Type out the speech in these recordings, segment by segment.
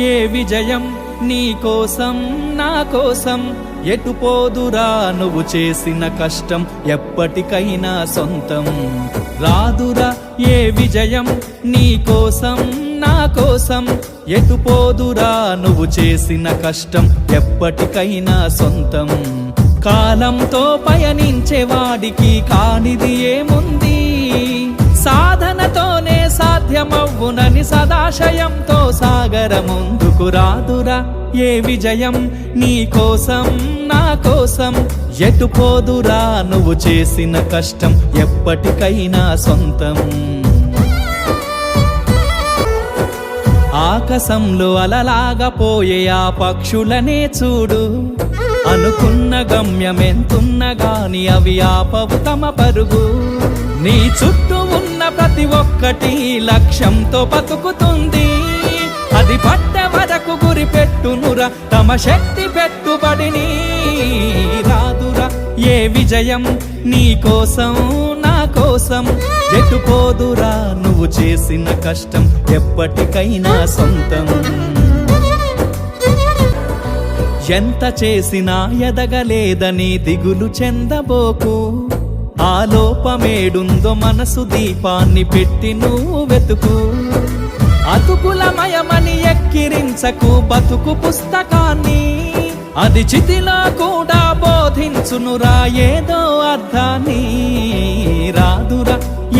ఏ విజయం నీ కోసం నా కోసం ఎటు పోదురా నువ్వు చేసిన కష్టం ఎప్పటికైనా సొంతం రాదురా ఏ విజయం నీ కోసం నా కోసం ఎటు పోదురా నువ్వు చేసిన కష్టం ఎప్పటికైనా సొంతం కాలంతో పయనించే వాడికి కానిది ఏముంది సాధనతోనే సాధ్యమవ్వునని సదాశయంతో సాగర ముందుకు రాదురా ఏ విజయం నీ కోసం నా కోసం ఎటు పోదురా నువ్వు చేసిన కష్టం ఎప్పటికైనా సొంతం ఆకాశంలో అలలాగా పోయే ఆ పక్షులనే చూడు అనుకున్న గమ్యమెంతున్న గాని అవి ఆపవు తమ పరుగు నీ చుట్టూ ఉన్న ప్రతి ఒక్కటి లక్ష్యంతో బతుకుతుంది అది పట్టే వరకు గురి పెట్టునురా తమ శక్తి పెట్టుబడిని రాదురా ఏ విజయం నీ కోసం నా కోసం ఎటు పోదురా నువ్వు చేసిన కష్టం ఎప్పటికైనా సొంతం ఎంత చేసినా ఎదగలేదని దిగులు చెందబోకు ఆ లోపమేడుందో మనసు దీపాన్ని పెట్టి నువ్వు వెతుకు అతుకులమయమని ఎక్కిరించకు బతుకు పుస్తకాన్ని అది చితిలో కూడా బోధించునురా ఏదో అర్థాన్ని రాదురా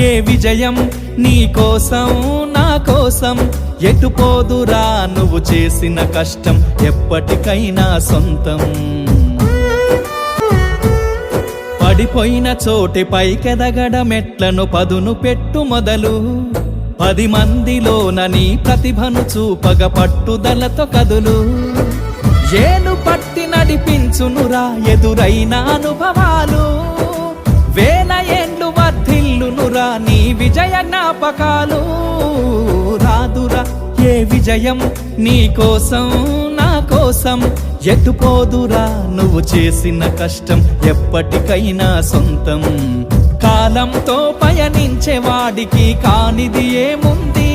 ఏ విజయం నీ కోసం నా కోసం ఎటు పోదురా నువ్వు చేసిన కష్టం ఎప్పటికైనా సొంతం పడిపోయిన చోటి పైకెదగడమెట్లను పదును పెట్టు మొదలు 10 మందిలోన నీ ప్రతిభను చూపగ పట్టుదలతో కదులు ఏలు పట్టి నడిపించునురా ఎదురైన అనుభవాలు వేల ఏండ్లు వర్ధిల్లునురా నీ విజయ జ్ఞాపకాలు రాదురా ఏ విజయం నీ కోసం నా కోసం ఎటు పోదురా నువ్వు చేసిన కష్టం ఎప్పటికైనా సొంతం కాలంతో పయనించే వాడికి కానిది ఏముంది